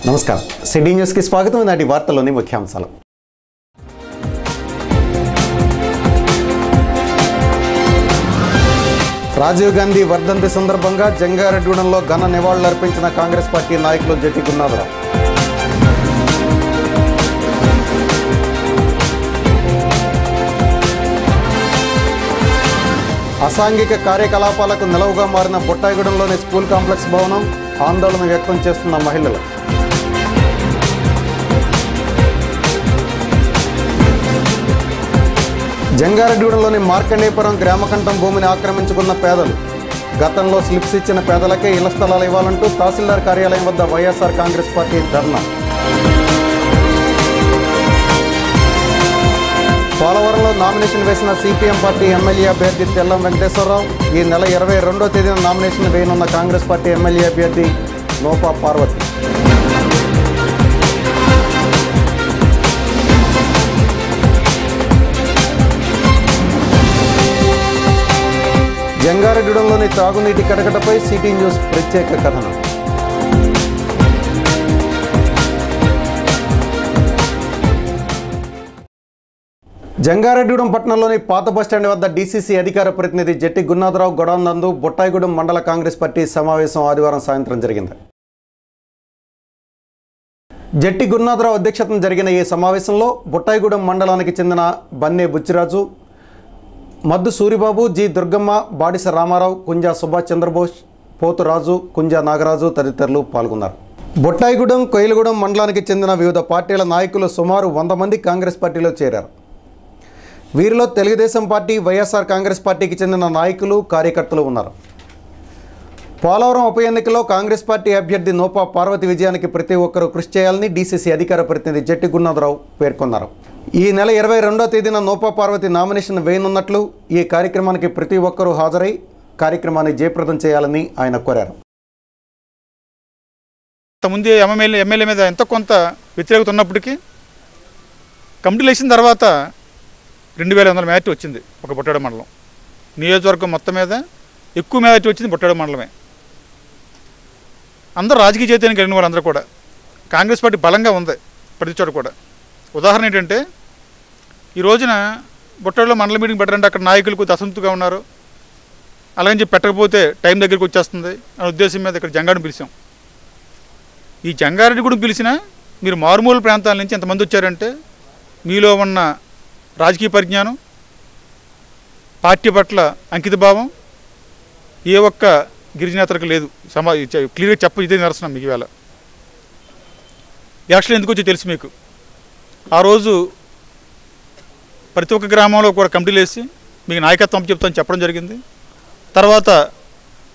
నమస్కారం. సిటీ న్యూస్కి స్వాగతం. నాటి వార్తల్లోని ముఖ్యాంశాలు. రాజీవ్ గాంధీ వర్ధంతి సందర్భంగా జంగారెడ్డిగూడెంలో ఘన నివాళులర్పించిన కాంగ్రెస్ పార్టీ నాయకులు జట్టి గున్నాథరావు. అసాంఘిక కార్యకలాపాలకు నిలవుగా మారిన బొట్టాయిగూడెంలోని స్కూల్ కాంప్లెక్స్ భవనం ఆందోళన వ్యక్తం చేస్తున్న మహిళలు. జంగారెడ్డిగూడెంలోని మార్కండేపురం గ్రామకంఠం భూమిని ఆక్రమించుకున్న పేదలు. గతంలో స్లిప్స్ ఇచ్చిన పేదలకే ఇళ్ల స్థలాలు ఇవ్వాలంటూ తహసీల్దార్ కార్యాలయం వద్ద వైఎస్ఆర్ కాంగ్రెస్ పార్టీ ధర్నా. పోలవరంలో నామినేషన్ వేసిన సిపిఎం పార్టీ ఎమ్మెల్యే అభ్యర్థి తెల్లం వెంకటేశ్వరరావు. ఈ నెల 22వ తేదీన నామినేషన్ వేయనున్న కాంగ్రెస్ పార్టీ ఎమ్మెల్యే అభ్యర్థి నోపా పార్వతి. జంగారెడ్డిగూడెంలోని తాగునీటి కటకటపై సిటీ న్యూస్ ప్రత్యేక కథనం. జంగారెడ్డిగూడెం పట్టణంలోని పాత బస్టాండ్ వద్ద డీసీసీ అధికార ప్రతినిధి జట్టి గున్నాథరావు గొడవ నందు బొట్టాయిగూడెం మండల కాంగ్రెస్ పార్టీ సమావేశం ఆదివారం సాయంత్రం జరిగింది. జట్టి గున్నాథరావు అధ్యక్షతన జరిగిన ఈ సమావేశంలో బొట్టాయిగూడెం మండలానికి చెందిన బన్నే బుచ్చిరాజు, మద్దు సూరిబాబు, జి దుర్గమ్మ, బాడిస రామారావు, కుంజా సుభాష్ చంద్రబోస్, పోతురాజు, కుంజా నాగరాజు తదితరులు పాల్గొన్నారు. బొట్టాయిగూడెం, కొయిలగూడెం మండలానికి చెందిన వివిధ పార్టీల నాయకులు సుమారు 100 మంది కాంగ్రెస్ పార్టీలో చేరారు. వీరిలో తెలుగుదేశం పార్టీ, వైఎస్ఆర్ కాంగ్రెస్ పార్టీకి చెందిన నాయకులు, కార్యకర్తలు ఉన్నారు. పోలవరం ఉప ఎన్నికలో కాంగ్రెస్ పార్టీ అభ్యర్థి నోపా పార్వతి విజయానికి ప్రతి ఒక్కరూ కృషి చేయాలని డీసీసీ అధికార ప్రతినిధి జట్టి గున్నాథరావు పేర్కొన్నారు. ఈ నెల 22వ తేదీన నోపా పార్వతి నామినేషన్ వేయనున్నట్లు, ఈ కార్యక్రమానికి ప్రతి ఒక్కరూ హాజరై కార్యక్రమాన్ని జయప్రదం చేయాలని ఆయన కోరారు. ముందు ఎమ్మెల్యే మీద ఎంతో కొంత వ్యతిరేకత ఉన్నప్పటికీ కమిటీలు వేసిన తర్వాత 2100 మెజార్టీ వచ్చింది ఒక బొట్టాడు మండలం. నియోజకవర్గం మొత్తం మీద ఎక్కువ మెజార్టీ వచ్చింది బొట్టాడు మండలమే. అందరూ రాజకీయ చైతన్యం కలిగిన వాళ్ళందరూ కూడా కాంగ్రెస్ పార్టీ బలంగా ఉంది ప్రతి చోట కూడా. ఉదాహరణ ఏంటంటే, ఈ రోజున బొట్టాడులో మండల మీటింగ్ పెట్టారంటే అక్కడ నాయకులు కొద్దిగా అసంతృప్తిగా ఉన్నారు. అలాగని చెప్పి పెట్టకపోతే టైం దగ్గరికి వచ్చేస్తుంది అనే ఉద్దేశం మీద ఇక్కడ జంగారెడ్డి పిలిచాం. ఈ జంగారెడ్డి కూడా పిలిచినా మీరు మారుమూల ప్రాంతాల నుంచి ఎంతమంది వచ్చారంటే, మీలో ఉన్న రాజకీయ పరిజ్ఞానం, పార్టీ పట్ల అంకితభావం ఏ ఒక్క గిరిజనేతలకు లేదు. క్లియర్గా ఇదే నిరసనం. మీకు ఇవాళ యాక్చువల్ ఎందుకు వచ్చి తెలుసు మీకు. ఆ రోజు ప్రతి ఒక్క గ్రామంలో కూడా కమిటీలు వేసి మీకు నాయకత్వం చెప్తామని చెప్పడం జరిగింది. తర్వాత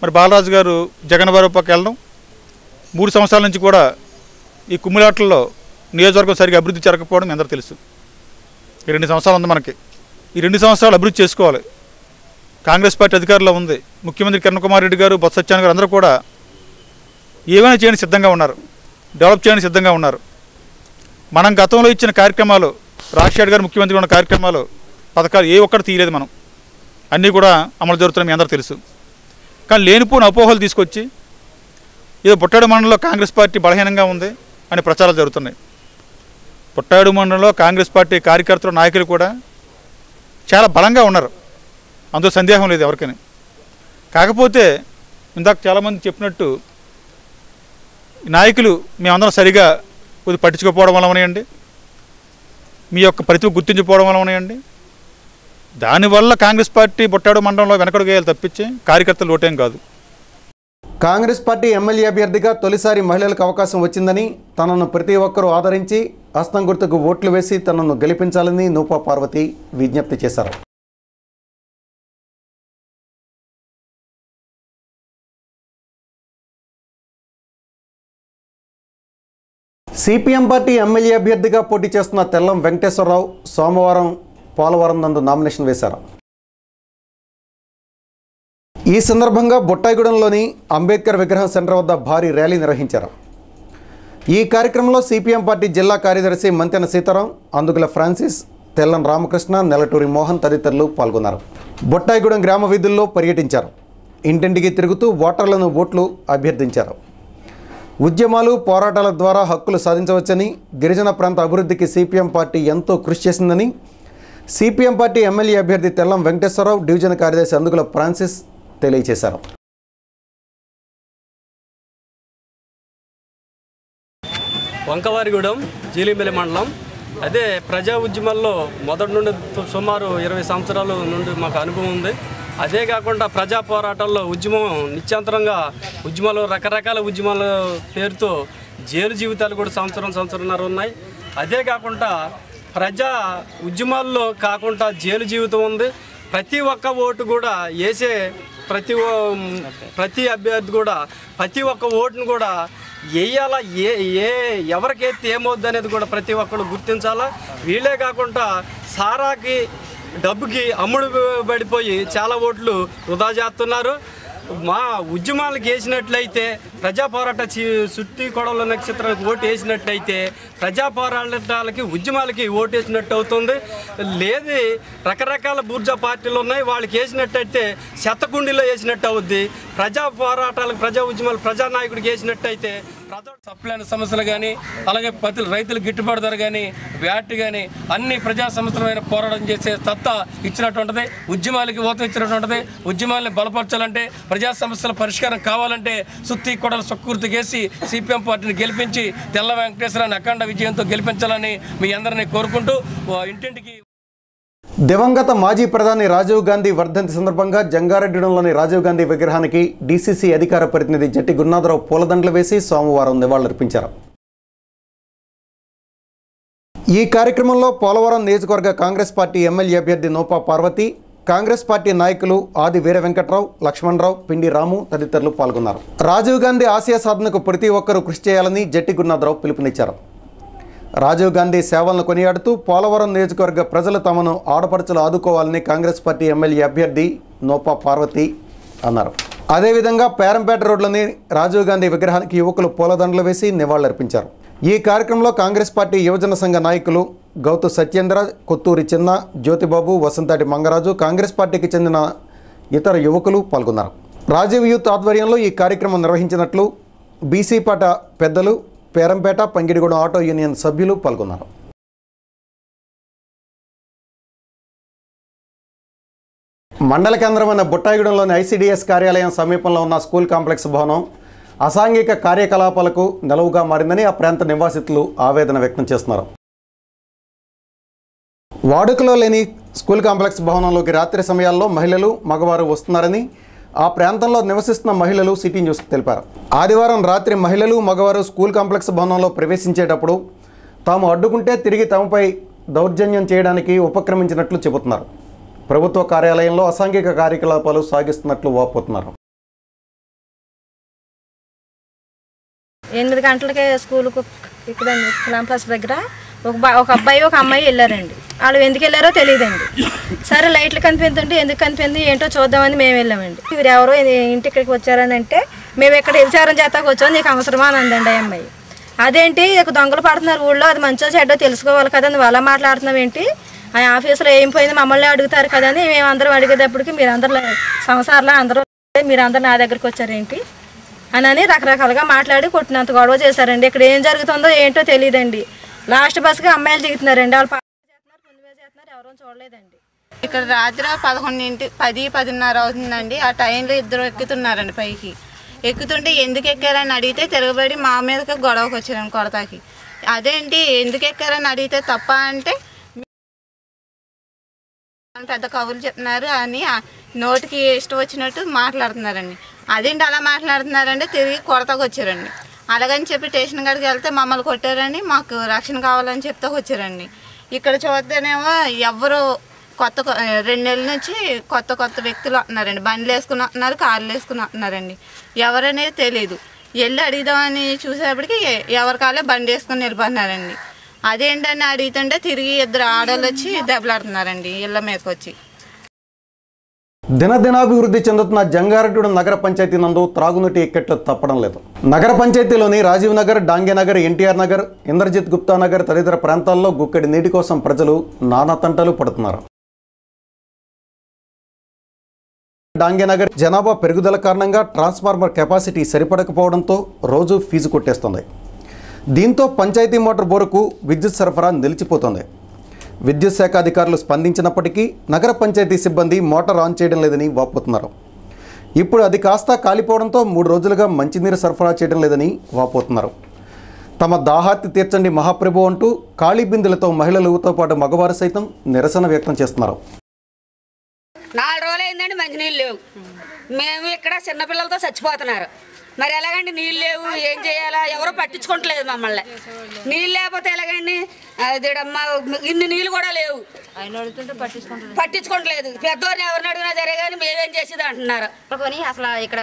మరి బాలరాజు గారు జగన్ బాబు పక్క వెళ్ళడం, 3 సంవత్సరాల నుంచి కూడా ఈ కుమ్మిలాట్లలో నియోజకవర్గం సరిగ్గా అభివృద్ధి జరగకపోవడం మీ అందరూ తెలుసు. ఈ 2 సంవత్సరాలు ఉంది మనకి. ఈ 2 సంవత్సరాలు అభివృద్ధి చేసుకోవాలి. కాంగ్రెస్ పార్టీ అధికారంలో ఉంది. ముఖ్యమంత్రి కిరణ్ కుమార్ రెడ్డి గారు, బొత్స సత్యనారాయణ గారు అందరూ కూడా ఏమైనా చేయడానికి సిద్ధంగా ఉన్నారు, డెవలప్ చేయడానికి సిద్ధంగా ఉన్నారు. మనం గతంలో ఇచ్చిన కార్యక్రమాలు, రాజశేఖర్ గారు ముఖ్యమంత్రి ఉన్న కార్యక్రమాలు, పథకాలు ఏ ఒక్కటి తీయలేదు మనం. అన్నీ కూడా అమలు జరుగుతున్నాయి, మీ అందరూ తెలుసు. కానీ లేనిపోయిన అపోహలు తీసుకొచ్చి ఏదో బొట్టాడు మండలంలో కాంగ్రెస్ పార్టీ బలహీనంగా ఉంది అని ప్రచారాలు జరుగుతున్నాయి. బొట్టాడు మండలంలో కాంగ్రెస్ పార్టీ కార్యకర్తలు, నాయకులు కూడా చాలా బలంగా ఉన్నారు, అందులో సందేహం లేదు ఎవరికైనా. కాకపోతే ఇందాక చాలామంది చెప్పినట్టు నాయకులు మేమందరం సరిగా కొద్ది పట్టించుకోకపోవడం వల్ల ఉన్నాయండి, మీ యొక్క ప్రతిభ గుర్తించుకోవడం వల్ల ఉన్నాయండి. దానివల్ల కాంగ్రెస్ పార్టీ బొట్టాడు మండలంలో వెనకడుగు వేయాలి తప్పించి కార్యకర్తలు ఓటేం కాదు. కాంగ్రెస్ పార్టీ ఎమ్మెల్యే అభ్యర్థిగా తొలిసారి మహిళలకు అవకాశం వచ్చిందని, తనను ప్రతి ఒక్కరూ ఆదరించి హస్తం గుర్తుకు ఓట్లు వేసి తనను గెలిపించాలని నోపా పార్వతి విజ్ఞప్తి చేశారు. సిపిఎం పార్టీ ఎమ్మెల్యే అభ్యర్థిగా పోటీ చేస్తున్న తెల్లం వెంకటేశ్వరరావు సోమవారం పోలవరం నందు నామినేషన్ వేశారు. ఈ సందర్భంగా బొట్టాయిగూడెంలోని అంబేద్కర్ విగ్రహం సెంటర్ వద్ద భారీ ర్యాలీ నిర్వహించారు. ఈ కార్యక్రమంలో సిపిఎం పార్టీ జిల్లా కార్యదర్శి మంతెన సీతారాం, అందుగుల ఫ్రాన్సిస్, తెల్లం రామకృష్ణ, నెలటూరి మోహన్ తదితరులు పాల్గొన్నారు. బొట్టాయిగూడెం గ్రామ వీధుల్లో పర్యటించారు. ఇంటింటికి తిరుగుతూ ఓటర్లను ఓట్లు అభ్యర్థించారు. ఉద్యమాలు పోరాటాల ద్వారా హక్కులు సాధించవచ్చని, గిరిజన ప్రాంత అభివృద్ధికి సిపిఎం పార్టీ ఎంతో కృషి చేసిందని సిపిఎం పార్టీ ఎమ్మెల్యే అభ్యర్థి తెల్లం వెంకటేశ్వరరావు, డివిజన్ కార్యదర్శి అందుగుల ఫ్రాన్సిస్ తెలియజేశారు. వంకవారిగూడెం జీలింబెల్లి మండలం. అదే ప్రజా ఉద్యమాల్లో మొదటి నుండి సుమారు 20 సంవత్సరాల నుండి మాకు అనుభవం ఉంది. అదే కాకుండా ప్రజా పోరాటాల్లో ఉద్యమం నిత్యంతరంగా ఉద్యమాలు రకరకాల ఉద్యమాల పేరుతో జైలు జీవితాలు కూడా సంవత్సరంన్నర ఉన్నాయి. అదే కాకుండా ప్రజా ఉద్యమాల్లో కాకుండా జైలు జీవితం ఉంది. ప్రతి ఒక్క ఓటు కూడా వేసే ప్రతి అభ్యర్థి కూడా ప్రతి ఒక్క ఓటును కూడా వేయాలా, ఎవరికైతే ఏమవుద్ది అనేది కూడా ప్రతి ఒక్కరు గుర్తించాలా. వీళ్ళే కాకుండా సారాకి డబ్బుకి అమ్ముడు పడిపోయి చాలా ఓట్లు వృధా చేస్తున్నారు. మా ఉద్యమాలకు వేసినట్లయితే ప్రజా పోరాట సుత్తి కొడవల నక్షత్రానికి ఓటు వేసినట్లయితే ప్రజా పోరాటాలకి ఉద్యమాలకి ఓటు వేసినట్టు అవుతుంది. లేదు రకరకాల బూర్జా పార్టీలు ఉన్నాయి, వాళ్ళకి వేసినట్టయితే శతకుండిలో వేసినట్టు అవుద్ది. ప్రజా పోరాటాలకు ప్రజా ఉద్యమాలు ప్రజానాయకుడికి వేసినట్టయితే సప్లైన సమస్యలు కానీ, అలాగే రైతుల గిట్టుబాటు ధర కానీ, వ్యాట్ కానీ అన్ని ప్రజా సమస్యలమైన పోరాటం చేసే సత్తా ఇచ్చినట్టు ఉంటుంది. ఉద్యమాలకి ఊతం ఇచ్చినట్టు ఉంటుంది. ఉద్యమాలని బలపరచాలంటే, ప్రజా సమస్యల పరిష్కారం కావాలంటే సుత్తి కొడల సొక్కుర్తి చేసి సిపిఎం పార్టీని గెలిపించి తెల్ల వెంకటేశ్వరాన్ని అఖండ విజయంతో గెలిపించాలని మీ అందరినీ కోరుకుంటూ ఇంటింటికి. దివంగత మాజీ ప్రధాని రాజీవ్ గాంధీ వర్ధంతి సందర్భంగా జంగారెడ్డిగూడెంలోని రాజీవ్ గాంధీ విగ్రహానికి డీసీసీ అధికార ప్రతినిధి జట్టి గురునాథరావు పూలదండలు వేసి సోమవారం నివాళులర్పించారు. ఈ కార్యక్రమంలో పోలవరం నియోజకవర్గ కాంగ్రెస్ పార్టీ ఎమ్మెల్యే అభ్యర్థి నోపా పార్వతి, కాంగ్రెస్ పార్టీ నాయకులు ఆది వీర వెంకట్రావు, లక్ష్మణరావు, పిండి రాము తదితరులు పాల్గొన్నారు. రాజీవ్ గాంధీ ఆశయ సాధనకు ప్రతి ఒక్కరూ కృషి చేయాలని జట్టి గురునాథరావు పిలుపునిచ్చారు. రాజీవ్ గాంధీ సేవలను కొనియాడుతూ పోలవరం నియోజకవర్గ ప్రజలు తమను ఆడపడుచులు ఆదుకోవాలని కాంగ్రెస్ పార్టీ ఎమ్మెల్యే అభ్యర్థి నోపా పార్వతి అన్నారు. అదేవిధంగా పేరంపేట రోడ్లోని రాజీవ్ గాంధీ విగ్రహానికి యువకులు పూలదండలు వేసి నివాళులర్పించారు. ఈ కార్యక్రమంలో కాంగ్రెస్ పార్టీ యువజన సంఘ నాయకులు గౌతు సత్యేంద్ర, కొత్తూరి చిన్న, జ్యోతిబాబు, వసంతాటి మంగరాజు, కాంగ్రెస్ పార్టీకి చెందిన ఇతర యువకులు పాల్గొన్నారు. రాజీవ్ యూత్ ఆధ్వర్యంలో ఈ కార్యక్రమం నిర్వహించినట్లు బీసీ పాట పెద్దలు, పేరంపేట, పంగిడిగూడెం ఆటో యూనియన్ సభ్యులు పాల్గొన్నారు. మండల కేంద్రమైన బుట్టాయిగూడెంలోని ఐసీడీఎస్ కార్యాలయం సమీపంలో ఉన్న స్కూల్ కాంప్లెక్స్ భవనం అసాంఘిక కార్యకలాపాలకు నెలవుగా మారిందని ఆ ప్రాంత నివాసితులు ఆవేదన వ్యక్తం చేస్తున్నారు. వాడుకలో లేని స్కూల్ కాంప్లెక్స్ భవనంలోకి రాత్రి సమయాల్లో మహిళలు, మగవారు వస్తున్నారని ఆ ప్రాంతంలో నివసిస్తున్న మహిళలు సిటీ న్యూస్కి తెలిపారు. ఆదివారం రాత్రి మహిళలు, మగవారు స్కూల్ కాంప్లెక్స్ భవనంలో ప్రవేశించేటప్పుడు తాము అడ్డుకుంటే తిరిగి తమపై దౌర్జన్యం చేయడానికి ఉపక్రమించినట్లు చెబుతున్నారు. ప్రభుత్వ కార్యాలయంలో అసాంఘిక కార్యకలాపాలు సాగిస్తున్నట్లు వాపోతున్నారు. 8 గంటలకే స్కూల్కు ఇక్కడ క్యాంపస్ దగ్గర ఒక అబ్బాయి ఒక అమ్మాయి వెళ్ళారండి. వాళ్ళు ఎందుకు వెళ్ళారో తెలియదండి. సరే లైట్లు కనిపించండి, ఎందుకు కనిపింది ఏంటో చూద్దామని మేము వెళ్ళామండి. వీరు ఎవరో ఇంటి ఇక్కడికి వచ్చారని అంటే మేము ఇక్కడ విచారం చేస్తాకు వచ్చాం, నీకు అవసరమా అని అందండి ఆ అమ్మాయి. అదేంటి దొంగలు పడుతున్నారు ఊళ్ళో, అది మంచో చెడ్డో తెలుసుకోవాలి కదా, నువ్వు అలా మాట్లాడుతున్నావు ఏంటి, ఆ ఆఫీసులో ఏం పోయింది మమ్మల్ని అడుగుతారు కదా అని మేమందరం అడిగేటప్పటికి మీరందరూ సంసారంలో అందరూ మీరందరూ నా దగ్గరికి వచ్చారేంటి అని రకరకాలుగా మాట్లాడి కొట్టినంత గొడవ చేశారండి. ఇక్కడ ఏం జరుగుతుందో ఏంటో తెలియదండి. లాస్ట్ బస్కి అమ్మాయిలు దిగుతున్నారండి, వాళ్ళు చేస్తున్నారు, ఎవరో చూడలేదండి. ఇక్కడ రాత్రి 10-10:30 అవుతుందండి. ఆ టైంలో ఇద్దరు ఎక్కుతున్నారండి పైకి. ఎక్కుతుంటే ఎందుకు ఎక్కారని అడిగితే తిరగబడి మా మీదకి గొడవకు వచ్చారండి కొడతాకి. అదేంటి ఎందుకు ఎక్కారని అడిగితే తప్ప అంటే పెద్ద కబుర్లు చెప్తున్నారు అని నోటికి ఇష్టం వచ్చినట్టు మాట్లాడుతున్నారండి. అదేంటి అలా మాట్లాడుతున్నారంటే తిరిగి కొడతాకు వచ్చారండి. అలాగని చెప్పి స్టేషన్ కాడికి వెళ్తే మమ్మల్ని కొట్టారని, మాకు రక్షణ కావాలని చెప్తా వచ్చారండి. ఇక్కడ చూస్తేనేమో ఎవరు 2 నెలల నుంచి కొత్త వ్యక్తులు వస్తున్నారండి. బండ్లు వేసుకుని వస్తున్నారు, కార్లు వేసుకుని వస్తున్నారండి. ఎవరనేది తెలియదు. వెళ్ళి అడిగిదామని చూసేప్పటికి ఎవరికాలే బండి వేసుకుని వెళ్ళిపోతున్నారండి. అదేంటని అడుగుతుంటే తిరిగి ఇద్దరు ఆడవాళ్ళు వచ్చి దెబ్బలాడుతున్నారండి ఇళ్ళ మీదకి వచ్చి. దినదినాభివృద్ధి చెందుతున్న జంగారెడ్డిగూడెం నగర పంచాయతీ నందు త్రాగునీటి ఇక్కట్లు తప్పడం లేదు. నగర పంచాయతీలోని రాజీవ్ నగర్, డాంగే నగర్, ఎన్టీఆర్ నగర్, ఇంద్రజిత్ గుప్తా నగర్ తదితర ప్రాంతాల్లో గుక్కెడి నీటి కోసం ప్రజలు నానా తంటలు పడుతున్నారు. డాంగేనగర్ జనాభా పెరుగుదల కారణంగా ట్రాన్స్ఫార్మర్ కెపాసిటీ సరిపడకపోవడంతో రోజు ఫీజు కొట్టేస్తుంది. దీంతో పంచాయతీ మోటార్ బోరుకు విద్యుత్ సరఫరా నిలిచిపోతుంది. విద్యుత్ శాఖ అధికారులు స్పందించినప్పటికీ నగర పంచాయతీ సిబ్బంది మోటార్ ఆన్ చేయడం లేదని వాపోతున్నారు. ఇప్పుడు అది కాస్త కాలిపోవడంతో 3 రోజులుగా మంచినీరు సరఫరా చేయడం లేదని వాపోతున్నారు. తమ దాహార్తి తీర్చండి మహాప్రభు అంటూ ఖాళీ బిందెలతో మహిళలతో పాటు మగవారు సైతం నిరసన వ్యక్తం చేస్తున్నారు. 4 రోజులు అయిందండి, మంచినీళ్ళు లేవు. మేము ఇక్కడ చిన్నపిల్లలతో చచ్చిపోతున్నారు. మరి ఎలాగండి? నీళ్ళు లేవు, ఏం చేయాలా? ఎవరో పట్టించుకోవట్లేదు మమ్మల్ని. నీళ్ళు లేకపోతే ఎలాగండి? అదేడమ్మా, ఇన్ని నీళ్ళు కూడా లేవు, పట్టించుకోవట్లేదు. పెద్దవారిని ఎవరిని అడిగినా సరే కానీ మేమేం చేసేది అంటున్నారు. అసలు ఇక్కడ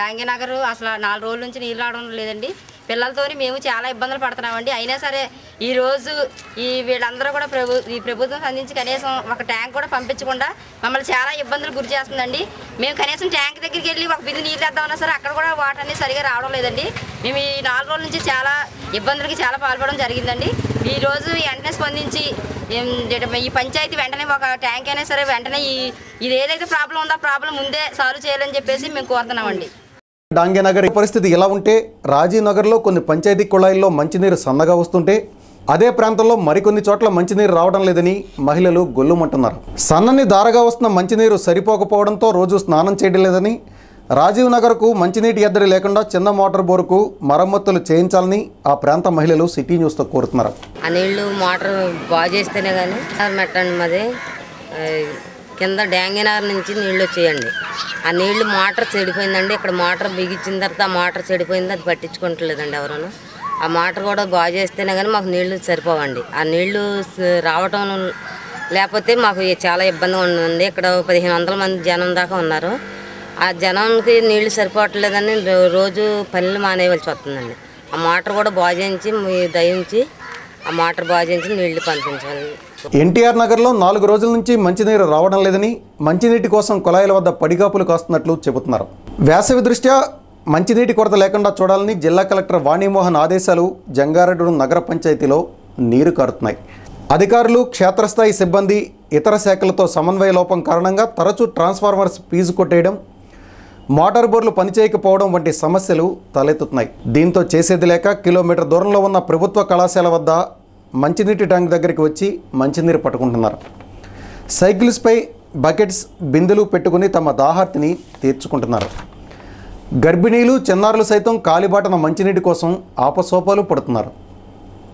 డాంగేనగర్ అసలు 4 రోజుల నుంచి నీళ్ళు రావడం లేదండి. పిల్లలతో మేము చాలా ఇబ్బందులు పడుతున్నామండి. అయినా సరే ఈరోజు వీళ్ళందరూ కూడా ఈ ప్రభుత్వం అందించి కనీసం ఒక ట్యాంక్ కూడా పంపించకుండా మమ్మల్ని చాలా ఇబ్బందులు గురి చేస్తుందండి. మేము కనీసం ట్యాంక్ దగ్గరికి వెళ్ళి ఒక బిందు నీళ్ళు తెద్దామన్నా సరే అక్కడ కూడా వాటర్ అనేది సరిగా రావడం లేదండి. మేము ఈ 4 రోజుల నుంచి చాలా ఇబ్బందులకి చాలా పాల్పడడం జరిగిందండి. ఈరోజు వెంటనే స్పందించి ఈ పంచాయతీ వెంటనే ఒక ట్యాంక్ అయినా సరే వెంటనే ఇది ఏదైతే ప్రాబ్లం ఉందో ఆ ప్రాబ్లం ముందే సాల్వ్ చేయాలని చెప్పేసి మేము కోరుతున్నామండి. డాంగేనగర్ పరిస్థితి ఎలా ఉంటే రాజీవ్ నగర్లో కొన్ని పంచాయతీ కుళాయిల్లో మంచినీరు సన్నగా వస్తుంటే అదే ప్రాంతంలో మరికొన్ని చోట్ల మంచినీరు రావడం లేదని మహిళలు గొల్లుమంటున్నారు. సన్నని దారగా వస్తున్న మంచినీరు సరిపోకపోవడంతో రోజు స్నానం చేయడం లేదని, రాజీవ్ నగర్కు మంచినీటి ఎద్దడి లేకుండా చిన్న మోటార్ బోరుకు మరమ్మతులు చేయించాలని ఆ ప్రాంత మహిళలు సిటీ న్యూస్తో కోరుతున్నారు. ఆ నీళ్లు మోటార్ బాగు చేస్తేనే కానీ మెట్టండి మాది కింద డాంగేనగర్ నుంచి నీళ్ళు వచ్చేయండి. ఆ నీళ్లు మోటార్ చెడిపోయిందండి. ఇక్కడ మోటార్ బిగించిన తర్వాత ఆ మోటార్ చెడిపోయింది, అది పట్టించుకోవట్లేదండి ఎవరు. ఆ మోటార్ కూడా బాగు చేస్తేనే కానీ మాకు నీళ్లు సరిపోవండి. ఆ నీళ్లు రావటం లేకపోతే మాకు చాలా ఇబ్బందిగా ఉందండి. ఇక్కడ 1500 మంది జనం దాకా ఉన్నారు. ఆ జనానికి నీళ్లు సరిపోవట్లేదని రోజు పనులు మానేయవలసి వస్తుందండి. ఆ మోటార్ కూడా బాగు చేయించి దయించి ఆ మోటార్ బాగు చేయించి నీళ్లు పంపించాలి. ఎన్టీఆర్ నగర్లో 4 రోజుల నుంచి మంచినీరు రావడం లేదని, మంచినీటి కోసం కుళాయిల వద్ద పడిగాపులు కాస్తున్నట్లు చెబుతున్నారు. వేసవి దృష్ట్యా మంచినీటి కొరత లేకుండా చూడాలని జిల్లా కలెక్టర్ వాణిమోహన్ ఆదేశాలు జంగారెడ్డి నగర పంచాయతీలో నీరు కారుతున్నాయి. అధికారులు, క్షేత్రస్థాయి సిబ్బంది, ఇతర శాఖలతో సమన్వయ లోపం కారణంగా తరచూ ట్రాన్స్ఫార్మర్స్ ఫీజు కొట్టేయడం, మోటార్ బోర్లు పనిచేయకపోవడం వంటి సమస్యలు తలెత్తుతున్నాయి. దీంతో చేసేది లేక కిలోమీటర్ దూరంలో ఉన్న ప్రభుత్వ కళాశాల వద్ద మంచినీటి ట్యాంక్ దగ్గరికి వచ్చి మంచినీరు పట్టుకుంటున్నారు. సైకిల్స్పై బకెట్స్, బిందెలు పెట్టుకుని తమ దాహార్తిని తీర్చుకుంటున్నారు. గర్భిణీలు, చిన్నారులు సైతం కాలిబాటన మంచినీటి కోసం ఆపసోపాలు పడుతున్నారు.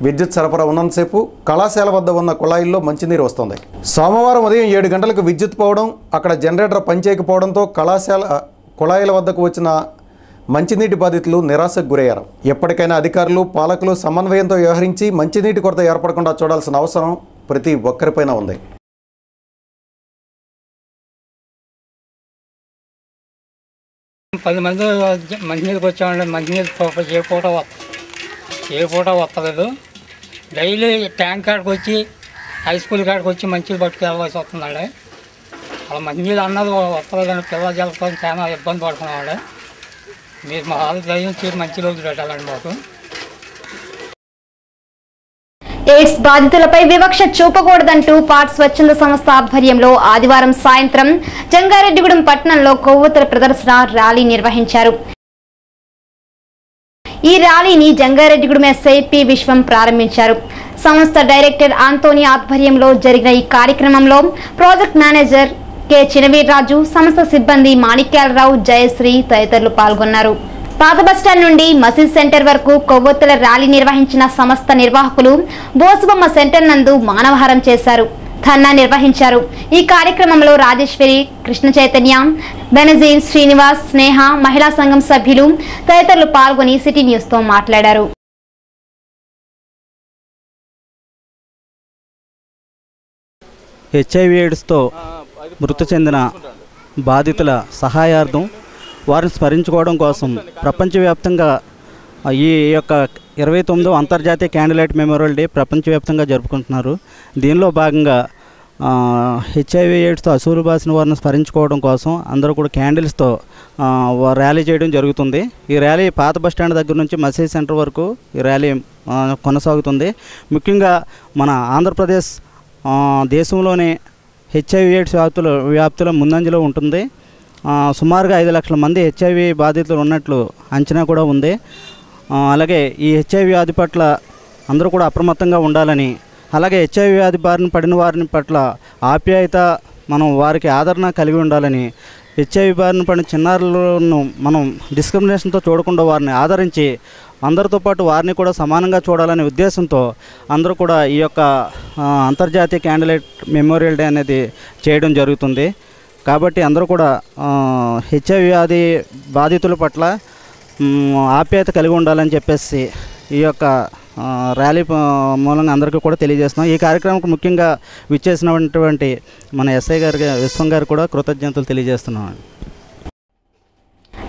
విద్యుత్ సరఫరా ఉన్నంతసేపు కళాశాల వద్ద ఉన్న కుళాయిల్లో మంచినీరు వస్తుంది. సోమవారం ఉదయం 7 గంటలకు విద్యుత్ పోవడం, అక్కడ జనరేటర్ పనిచేయకపోవడంతో కళాశాల కుళాయిల వద్దకు వచ్చిన మంచినీటి బాధితులు నిరాశకు గురయ్యారు. ఎప్పటికైనా అధికారులు, పాలకులు సమన్వయంతో వ్యవహరించి మంచినీటి కొరత ఏర్పడకుండా చూడాల్సిన అవసరం ప్రతి ఒక్కరిపైన ఉంది. పది మంది మంచినీళ్ళకి వచ్చామండి. మంచినీళ్ళు ఏ పూట వస్తలేదు. డైలీ ట్యాంక్ కాడికి వచ్చి, హై స్కూల్ కాడికి వచ్చి మంచినీళ్ళు పట్టుకెళ్ళవలసి వస్తుందండి. అలా మంచినీళ్ళు అన్నది వస్తలేదని పిల్లల జలతో చాలా ఇబ్బంది పడుతున్నామండి. మీరు మా వాళ్ళు దయించి మంచి రోజు పెట్టాలండి మాకు. ఎయిడ్స్ బాధితులపై వివక్ష చూపకూడదంటూ పాట్ స్వచ్ఛంద సంస్థ ఆధ్వర్యంలో ఆదివారం సాయంత్రం జంగారెడ్డిగూడెం పట్టణంలో కొవ్వొత్తుల ప్రదర్శన ర్యాలీ నిర్వహించారు. ఈ ర్యాలీని జంగారెడ్డిగూడెం ఎస్ఐ పి విశ్వం ప్రారంభించారు. సంస్థ డైరెక్టర్ ఆంటోనీ ఆధ్వర్యంలో జరిగిన ఈ కార్యక్రమంలో ప్రాజెక్ట్ మేనేజర్ కె చినవీర్రాజు, సంస్థ సిబ్బంది మాణిక్యాలరావు, జయశ్రీ తదితరులు పాల్గొన్నారు. పాత బస్టాండ్ నుండి మసీద్ సెంటర్ వరకు కొవ్వొత్తుల ర్యాలీ నిర్వహించిన సంస్థ నిర్వాహకులు బోసుబొమ్మ సెంటర్ నందు మానవహారం చేశారు, ధర్నా నిర్వహించారు. ఈ కార్యక్రమంలో రాజేశ్వరి, కృష్ణ చైతన్య, బెనజీర్, శ్రీనివాస్, స్నేహ, మహిళా సంఘం సభ్యులు తదితరులు పాల్గొని సిటీ న్యూస్ తో మాట్లాడారు. హెచ్ఐవి ఎయిడ్స్తో మృతి చెందిన బాధితుల సహాయార్థం వారిని స్మరించుకోవడం కోసం ప్రపంచవ్యాప్తంగా ఈ యొక్క 29వ అంతర్జాతీయ క్యాండిలైట్ మెమోరియల్ డే ప్రపంచవ్యాప్తంగా జరుపుకుంటున్నారు. దీనిలో భాగంగా హెచ్ఐవి ఎయిడ్స్తో అసూలు బాసిన వారిని స్మరించుకోవడం కోసం అందరూ కూడా క్యాండిల్స్తో ర్యాలీ చేయడం జరుగుతుంది. ఈ ర్యాలీ పాత బస్టాండ్ దగ్గర నుంచి మసీద్ సెంటర్ వరకు ఈ ర్యాలీ కొనసాగుతుంది. ముఖ్యంగా మన ఆంధ్రప్రదేశ్ దేశంలోనే హెచ్ఐవి ఎయిడ్స్ వ్యాప్తిలో ముందంజలో ఉంటుంది. సుమారుగా 5 లక్షల మంది హెచ్ఐవి బాధితులు ఉన్నట్లు అంచనా కూడా ఉంది. అలాగే ఈ హెచ్ఐవి వ్యాధి పట్ల అందరూ కూడా అప్రమత్తంగా ఉండాలని, అలాగే హెచ్ఐవి వ్యాధి బారిన పడిన వారిని పట్ల ఆప్యాయత, మనం వారికి ఆదరణ కలిగి ఉండాలని, హెచ్ఐవి బారిన పడిన చిన్నారులను మనం డిస్క్రిమినేషన్తో చూడకుండా వారిని ఆదరించి అందరితో పాటు వారిని కూడా సమానంగా చూడాలనే ఉద్దేశంతో అందరూ కూడా ఈ యొక్క అంతర్జాతీయ క్యాండిడేట్ మెమోరియల్ డే అనేది చేయడం జరుగుతుంది. కాబట్టి అందరూ కూడా హెచ్ఐవి వ్యాధి బాధితుల పట్ల ఆప్యాయత కలిగి ఉండాలని చెప్పేసి ఈ యొక్క ర్యాలీ మూలంగా అందరికీ కూడా తెలియజేస్తున్నాం. ఈ కార్యక్రమానికి ముఖ్యంగా విచ్చేసినటువంటి మన ఎస్ఐ గారు విశ్వం గారు కూడా కృతజ్ఞతలు తెలియజేస్తున్నాం.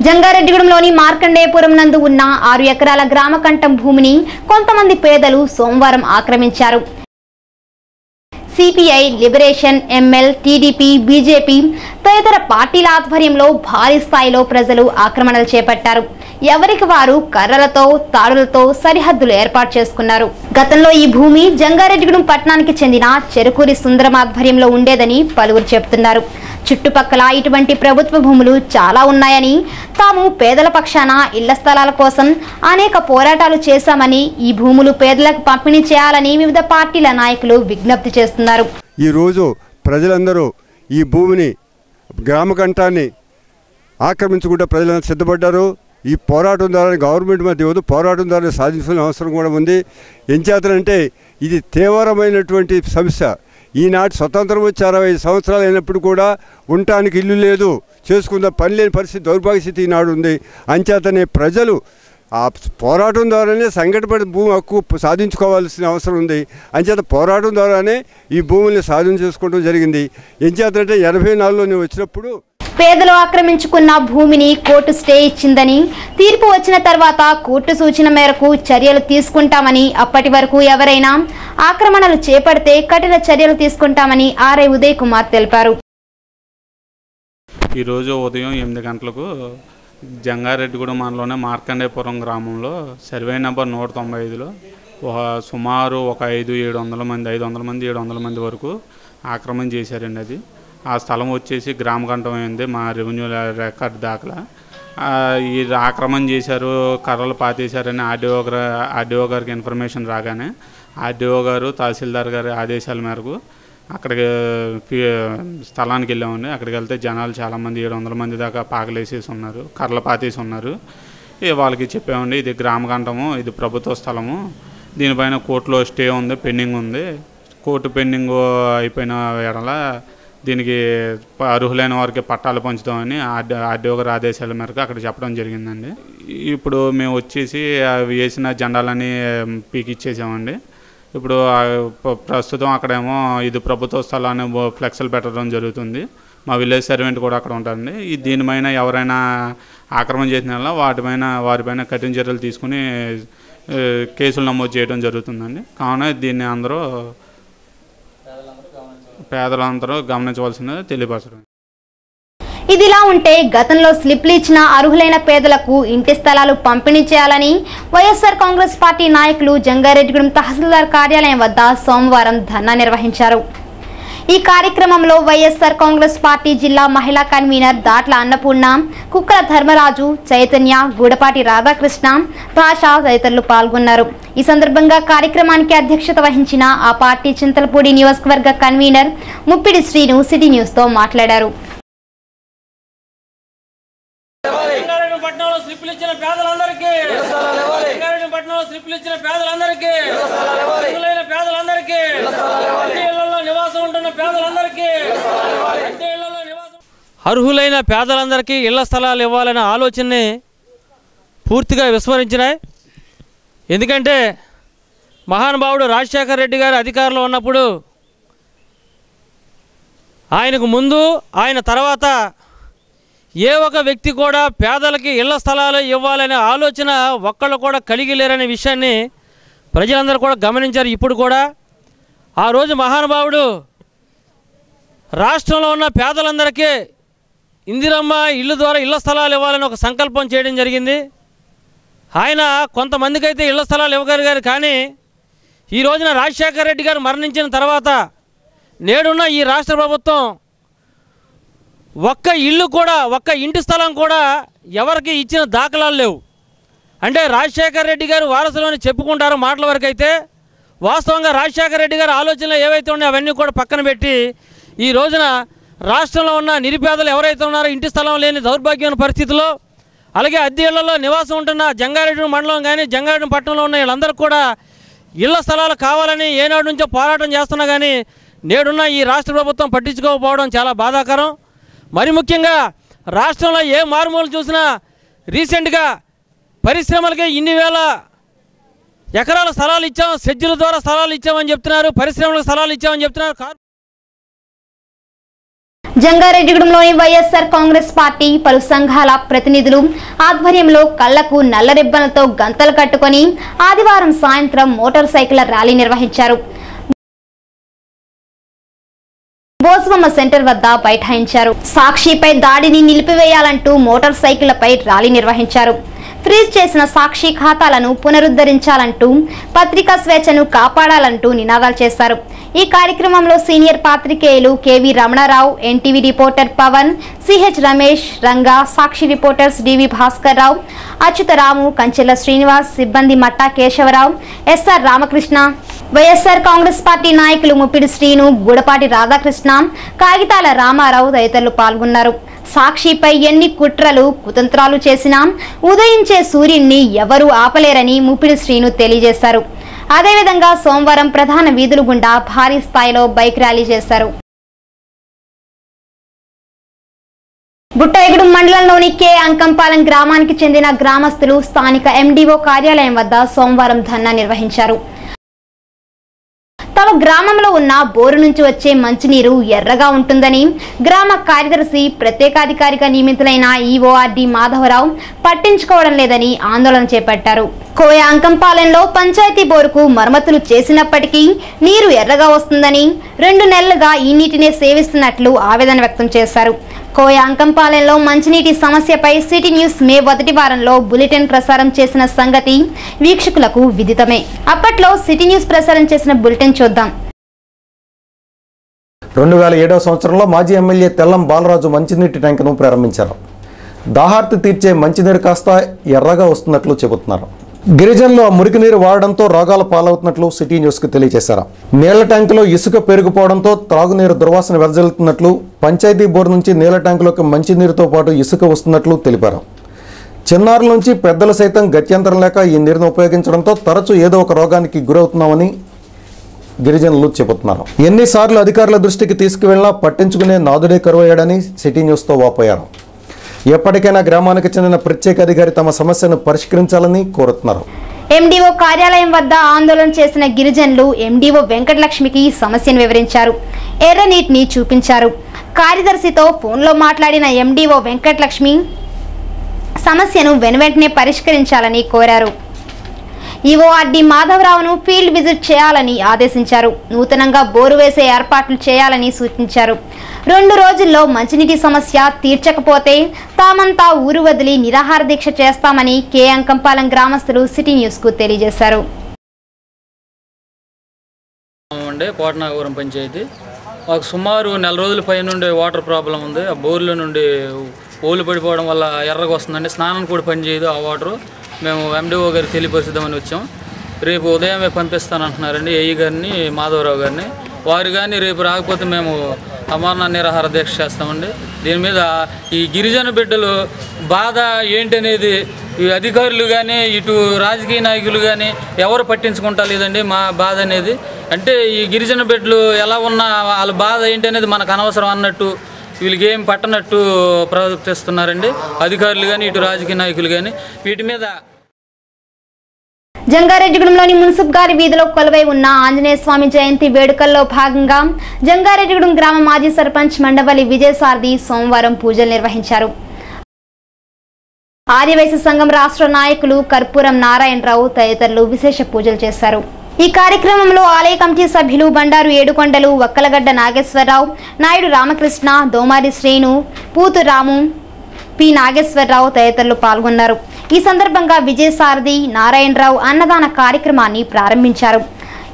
జంగారెడ్డిగూడెంలోని మార్కండేయపురం నందు ఉన్న 6 ఎకరాల గ్రామ కంఠం భూమిని కొంతమంది పేదలు సోమవారం ఆక్రమించారు. CPI, Liberation, ML, TDP, BJP తదితర పార్టీల ఆధ్వర్యంలో భారీ స్థాయిలో ప్రజలు ఆక్రమణలు చేపట్టారు. ఎవరికి వారు కర్రలతో, తాడులతో సరిహద్దులు ఏర్పాటు చేసుకున్నారు. గతంలో ఈ భూమి జంగారెడ్డిగూడెం పట్టణానికి చెందిన చెరుకూరి సుందరం ఆధ్వర్యంలో ఉండేదని పలువురు చెబుతున్నారు. చుట్టుపక్కల ఇటువంటి ప్రభుత్వ భూములు చాలా ఉన్నాయని, తాము పేదల పక్షాన ఇళ్ల స్థలాల కోసం అనేక పోరాటాలు చేశామని, ఈ భూములు పేదలకు పంపిణీ చేయాలని వివిధ పార్టీల నాయకులు విజ్ఞప్తి చేస్తున్నారు. ఈరోజు ప్రజలందరూ ఈ భూమిని, గ్రామ కంఠాన్ని ఆక్రమించుకుంటే ప్రజలందరూ సిద్ధపడ్డారు. ఈ పోరాటం ద్వారా గవర్నమెంట్ మధ్య పోరాటం ద్వారా సాధించాల్సిన అవసరం కూడా ఉంది. ఏం చేతనంటే ఇది తీవ్రమైనటువంటి సమస్య. ఈనాటి స్వతంత్రం వచ్చి 65 సంవత్సరాలు అయినప్పుడు కూడా ఉండటానికి ఇల్లు లేదు, చేసుకున్న పని లేని పరిస్థితి, దౌర్భాగ్య స్థితి ఈనాడు ఉంది. అంచేతనే ప్రజలు ఆ పోరాటం ద్వారానే సంఘటపడి భూమి హక్కు సాధించుకోవాల్సిన అవసరం ఉంది. అంచేత పోరాటం ద్వారానే ఈ భూముల్ని సాధన చేసుకోవడం జరిగింది. ఏం చేతంటే 84లో నేను వచ్చినప్పుడు పేదలు ఆక్రమించుకున్న భూమిని కోర్టు స్టే ఇచ్చిందని, తీర్పు వచ్చిన తర్వాత కోర్టు సూచన మేరకు చర్యలు తీసుకుంటామని, అప్పటి వరకు ఎవరైనా ఆక్రమణలు చేపడితే కఠిన చర్యలు తీసుకుంటామని ఆర్ఐ ఉదయ్ కుమార్ తెలిపారు. ఈరోజు ఉదయం 8 గంటలకు జంగారెడ్డిగూడెం మండలంలోనే మార్కండేయపురం గ్రామంలో సర్వే నెంబర్ 195లో సుమారు ఒక 500-700 మంది వరకు ఆక్రమణ చేశారండి. అది ఆ స్థలం వచ్చేసి గ్రామ కంఠం అయింది. మా రెవెన్యూ రికార్డు దాఖలా ఈ ఆక్రమణ చేశారు, కర్రలు పాతేశారని ఆర్డీఓ గారికి ఇన్ఫర్మేషన్ రాగానే ఆర్డీఓ గారు, తహసీల్దార్ గారి ఆదేశాల మేరకు అక్కడికి స్థలానికి వెళ్ళామండి. అక్కడికి వెళ్తే జనాలు చాలామంది 700 మంది దాకా పాకలేసేసి ఉన్నారు, కర్రలు పాతేసి ఉన్నారు. వాళ్ళకి చెప్పామండి, ఇది గ్రామ కంఠము, ఇది ప్రభుత్వ స్థలము, దీనిపైన కోర్టులో స్టే ఉంది, పెండింగ్ ఉంది. కోర్టు పెండింగ్ అయిపోయిన ఎడల దీనికి అర్హులైన వారికి పట్టాలు పంచుతామని ఆర్డీఓ గారి ఆదేశాల మేరకు అక్కడ చెప్పడం జరిగిందండి. ఇప్పుడు మేము వచ్చేసి వేసిన జెండాలని పీకిచ్చేసామండి. ఇప్పుడు ప్రస్తుతం అక్కడేమో ఇది ప్రభుత్వ స్థలాన్ని ఫ్లెక్స్లు పెట్టడం జరుగుతుంది. మా విలేజ్ సర్వెంట్ కూడా అక్కడ ఉంటారండి. దీనిపైన ఎవరైనా ఆక్రమణ చేసిన వారిపైన కఠిన చర్యలు తీసుకుని కేసులు నమోదు చేయడం జరుగుతుందండి. కావున దీన్ని పేదలందరూ గమనించవలసింది తెలియపరచడం. ఇదిలా ఉంటే గతంలో స్లిప్లు ఇచ్చిన అర్హులైన పేదలకు ఇంటి స్థలాలు పంపిణీ చేయాలని వైఎస్ఆర్ కాంగ్రెస్ పార్టీ నాయకులు జంగారెడ్డిగూడెం తహసీల్దార్ కార్యాలయం వద్ద సోమవారం ధర్నా నిర్వహించారు. ఈ కార్యక్రమంలో వైఎస్ఆర్ కాంగ్రెస్ పార్టీ జిల్లా మహిళా కన్వీనర్ దాట్ల అన్నపూర్ణ, కుక్కల ధర్మరాజు, చైతన్య, గూడపాటి రాధాకృష్ణ, రాషా తదితరులు పాల్గొన్నారు. ఈ సందర్భంగా కార్యక్రమానికి అధ్యక్షత వహించిన ఆ పార్టీ చింతలపూడి నియోజకవర్గ convener Muppidi Srinu city news తో మాట్లాడారు. అర్హులైన పేదలందరికీ ఇళ్ల స్థలాలు ఇవ్వాలనే ఆలోచనని పూర్తిగా విస్మరించినాయి. ఎందుకంటే మహానుభావుడు రాజశేఖర రెడ్డి గారు అధికారంలో ఉన్నప్పుడు ఆయనకు ముందు ఆయన తర్వాత ఏ ఒక వ్యక్తి కూడా పేదలకి ఇళ్ల స్థలాలు ఇవ్వాలనే ఆలోచన ఒక్కళ్ళు కూడా కలిగి లేరనే విషయాన్ని ప్రజలందరూ కూడా గమనించారు. ఇప్పుడు కూడా ఆ రోజు మహానుభావుడు రాష్ట్రంలో ఉన్న పేదలందరికీ ఇందిరమ్మ ఇల్లు ద్వారా ఇళ్ల స్థలాలు ఇవ్వాలని ఒక సంకల్పం చేయడం జరిగింది. ఆయన కొంతమందికి అయితే ఇళ్ల స్థలాలు ఇవ్వగలిగారు. కానీ ఈ రోజున రాజశేఖర రెడ్డి గారు మరణించిన తర్వాత నేడున్న ఈ రాష్ట్ర ప్రభుత్వం ఒక్క ఇల్లు కూడా, ఒక్క ఇంటి స్థలం కూడా ఎవరికి ఇచ్చిన దాఖలాలు లేవు. అంటే రాజశేఖర రెడ్డి గారు వారసులని చెప్పుకుంటారు మాటల వరకు అయితే, వాస్తవంగా రాజశేఖర రెడ్డి గారి ఆలోచనలు ఏవైతే ఉన్నాయో అవన్నీ కూడా పక్కన పెట్టి ఈ రోజున రాష్ట్రంలో ఉన్న నిరుపేదలు ఎవరైతే ఉన్నారో ఇంటి స్థలం లేని దౌర్భాగ్యమైన పరిస్థితుల్లో, అలాగే అద్దె ఇళ్లలో నివాసం ఉంటున్న జంగారెడ్డి మండలం కానీ జంగారెడ్డి పట్టణంలో ఉన్న వీళ్ళందరూ కూడా ఇళ్ల స్థలాలు కావాలని ఏనాడు నుంచో పోరాటం చేస్తున్నా కానీ నేడున్న ఈ రాష్ట్ర ప్రభుత్వం పట్టించుకోకపోవడం చాలా బాధాకరం. మరి ముఖ్యంగా రాష్ట్రంలో ఏ మారుమూలు చూసినా రీసెంట్గా పరిశ్రమలకే ఇన్ని వేల ఎకరాల స్థలాలు ఇచ్చాం, సెజ్జుల ద్వారా స్థలాలు ఇచ్చామని చెప్తున్నారు, పరిశ్రమలకు స్థలాలు ఇచ్చామని చెప్తున్నారు. జంగారెడ్డిగూడెంలోని వైఎస్ఆర్ కాంగ్రెస్ పార్టీ పలు సంఘాల ప్రతినిధులు ఆధ్వర్యంలో కళ్లకు నల్ల రిబ్బన్లతో గంతలు కట్టుకొని ఆదివారం సాయంత్రం మోటార్ సైకిల్ ర్యాలీ నిర్వహించారు. బోస్బొమ్మ సెంటర్ వద్ద బైఠాయించారు. సాక్షిపై దాడిని నిలిపివేయాలంటూ మోటార్ సైకిళ్లపై ర్యాలీ నిర్వహించారు. ఫ్రీజ్ చేసిన సాక్షి ఖాతాలను పునరుద్ధరించాలంటూ, పత్రికా స్వేచ్ఛను కాపాడాలంటూ నినాదాలు చేశారు. ఈ కార్యక్రమంలో సీనియర్ పాత్రికేయులు KV Ramana Rao, NTV reporter Pavan, CH Ramesh, Ranga, Sakshi reporters DV Bhaskar Rao, Achyutaramu, Kanchela Srinivas, సిబ్బంది Matta Keshava Rao, SR Ramakrishna, YSR Congress party నాయకులు ముప్పిడి శ్రీను, గుడపాటి రాధాకృష్ణ, కాగితాల రామారావు తదితరులు పాల్గొన్నారు. సాక్షిపై ఎన్ని కుట్రలు కుతంత్రాలు చేసినా ఉదయించే సూర్యుడిని ఎవరూ ఆపలేరని ముప్పిడి శ్రీను తెలియజేశారు. అదేవిధంగా సోమవారం ప్రధాన వీధుల గుండా భారీ స్థాయిలో బైక్ ర్యాలీ చేశారు. బుట్టయగూడెం మండలంలోని కే అంకంపాలెం గ్రామానికి చెందిన గ్రామస్తులు స్థానిక ఎండీఓ కార్యాలయం వద్ద సోమవారం ధర్నా నిర్వహించారు. తమ గ్రామంలో ఉన్న బోరు నుంచి వచ్చే మంచినీరు ఎర్రగా ఉంటుందని గ్రామ కార్యదర్శి ప్రత్యేకాధికారిగా నియమితులైన ఈఓఆర్డి మాధవరావు పట్టించుకోవడం లేదని ఆందోళన చేపట్టారు. కోయ అంకంపాలెంలో పంచాయతీ బోరుకు మరమ్మతులు చేసినప్పటికీ నీరు ఎర్రగా వస్తుందని 2 నెలలుగా ఈ నీటినే సేవిస్తున్నట్లు ఆవేదన వ్యక్తం చేశారు. కోయ అంకంపాలెంలో మంచినీటి సమస్యపై సిటీ న్యూస్ మే 1 వారంలో బులెటిన్ ప్రసారం చేసిన సంగతి వీక్షకులకు విదితమే. అప్పట్లో సిటీ న్యూస్ ప్రసారం చేసిన బులెటిన్ చూద్దాం. 2007వ సంవత్సరంలో మాజీ ఎమ్మెల్యే తెల్లం బాలరాజు మంచినీటి ట్యాంకును ప్రారంభించారు. దాహార్తి తీర్చే మంచినీరు కాస్త ఎర్రగా వస్తున్నట్లు చెబుతున్నారు. గిరిజనులు ఆ మురికి నీరు వాడడంతో రోగాల పాలవుతున్నట్లు సిటీ న్యూస్కు తెలియజేశారు. నీళ్ల ట్యాంకులో ఇసుక పెరిగిపోవడంతో త్రాగునీరు దుర్వాసన వెదజల్లుతున్నట్లు, పంచాయతీ బోర్డు నుంచి నీళ్ల ట్యాంకులోకి మంచినీరుతో పాటు ఇసుక వస్తున్నట్లు తెలిపారు. చిన్నారుల నుంచి పెద్దలు సైతం గత్యంతరం లేక ఈ నీరును ఉపయోగించడంతో తరచూ ఏదో ఒక రోగానికి గురవుతున్నామని గిరిజనులు చెబుతున్నారు. ఎన్నిసార్లు అధికారుల దృష్టికి తీసుకువెళ్ళినా పట్టించుకునే నాదుడే కరువయ్యాడని సిటీ న్యూస్తో వాపోయారు. ఎప్పటికైనా గ్రామానికి చెందిన ప్రత్యేక అధికారి తమ సమస్యను పరిష్కరించాలని కోరుతున్నారు. ఎండీఓ కార్యాలయం వద్ద ఆందోళన చేసిన గిరిజనులు ఎండీఓ వెంకటలక్ష్మికి సమస్యను వివరించారు. ఎర్ర నీటిని చూపించారు. కార్యదర్శితో ఫోన్లో మాట్లాడిన ఎండీఓ వెంకటలక్ష్మి సమస్యను వెనువెంటనే పరిష్కరించాలని కోరారు. ఈఓఆర్డి మాధవరావును ఫీల్డ్ విజిట్ చేయాలని ఆదేశించారు. నూతనంగా బోరు వేసే ఏర్పాట్లు చేయాలని సూచించారు. 2 రోజుల్లో మంచినీటి సమస్య తీర్చకపోతే తామంతా ఊరు వదిలి నిరాహార దీక్ష చేస్తామని కే అంకంపాలెం గ్రామస్తులు సిటీ న్యూస్ కు తెలియజేశారు. కోటనాగపురం పంచాయతీ మాకు సుమారు 4 రోజుల పైనుండి వాటర్ ప్రాబ్లం ఉంది. ఆ బోర్ల నుండి ఓలు పడిపోవడం వల్ల ఎర్రగా వస్తుందండి. స్నానం కూడా పనిచేయదు ఆ వాటరు. మేము ఎండిఓ గారికి తెలియపరుద్దామని వచ్చాం. రేపు ఉదయమే పంపిస్తానంటున్నారండి ఏఈ గారిని, మాధవరావు గారిని. వారు కానీ రేపు రాకపోతే మేము అమరణ నిరాహార దీక్ష చేస్తామండి. దీని మీద ఈ గిరిజన బిడ్డలు బాధ ఏంటనేది ఈ అధికారులు కానీ ఇటు రాజకీయ నాయకులు కానీ ఎవరు పట్టించుకుంటా లేదండి. మా బాధ అనేది అంటే ఈ గిరిజన బిడ్డలు ఎలా ఉన్నా వాళ్ళ బాధ ఏంటనేది మనకు అనవసరం అన్నట్టు వీళ్ళకి ఏం పట్టనట్టు ప్రవర్తిస్తున్నారండి అధికారులు కానీ ఇటు రాజకీయ నాయకులు కానీ. వీటి మీద జంగారెడ్డిగూడెంలోని మున్సిప్ గారి వీధిలో కొలువై ఉన్న ఆంజనేయ స్వామి జయంతి వేడుకల్లో భాగంగా జంగారెడ్డిగూడెం గ్రామ మాజీ సర్పంచ్ మండవల్లి విజయసారథి సోమవారం పూజలు నిర్వహించారు. ఆర్యవైశ్య సంఘం రాష్ట్ర నాయకులు కర్పూరం నారాయణరావు తదితరులు విశేష పూజలు చేశారు. ఈ కార్యక్రమంలో ఆలయ కమిటీ సభ్యులు బండారు ఏడుకొండలు, వక్కలగడ్డ నాగేశ్వరరావు, నాయుడు రామకృష్ణ, దోమారి శ్రీను, పూతు రాము, పి నాగేశ్వరరావు తదితరులు పాల్గొన్నారు. ఈ సందర్భంగా విజయసారథి, నారాయణరావు అన్నదాన కార్యక్రమాన్ని ప్రారంభించారు.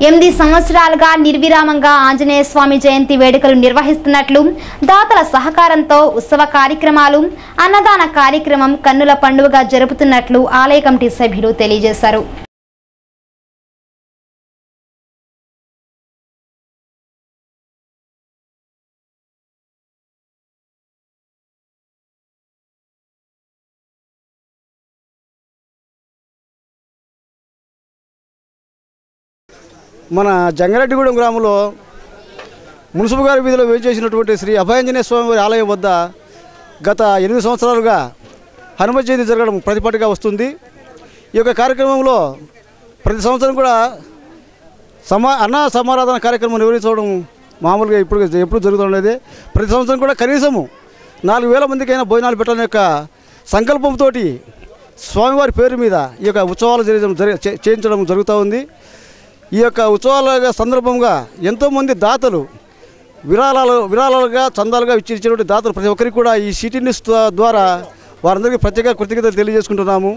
8 సంవత్సరాలుగా నిర్విరామంగా ఆంజనేయ స్వామి జయంతి వేడుకలు నిర్వహిస్తున్నట్లు దాతల సహకారంతో ఉత్సవ కార్యక్రమాలు అన్నదాన కార్యక్రమం కన్నుల పండుగగా జరుపుతున్నట్లు ఆలయ కమిటీ సభ్యులు తెలియజేశారు. మన జంగారెడ్డిగూడెం గ్రామంలో మున్సిపల్ గారి వీధిలో వేచేసినటువంటి శ్రీ అభయాంజనేయ స్వామి వారి ఆలయం వద్ద గత 8 సంవత్సరాలుగా హనుమ జయంతి జరగడం ప్రతిపాటిగా వస్తుంది. ఈ యొక్క కార్యక్రమంలో ప్రతి సంవత్సరం కూడా అన్న సమారాధన కార్యక్రమం నిర్వహించడం మామూలుగా ఎప్పుడు జరుగుతుండేది. ప్రతి సంవత్సరం కూడా కనీసము 4,000 మందికైనా భోజనాలు పెట్టాలనే యొక్క సంకల్పంతో స్వామివారి పేరు మీద ఈ యొక్క ఉత్సవాలు చేయించడం జరుగుతూ ఉంది. ఈ యొక్క ఉత్సవాల సందర్భంగా ఎంతోమంది దాతలు విరాళాలుగా చందాలుగా ఇచ్చినటువంటి దాతలు ప్రతి ఒక్కరికి కూడా ఈ సిటీ న్యూస్ ద్వారా వారందరికీ ప్రత్యేక కృతజ్ఞతలు తెలియజేసుకుంటున్నాము.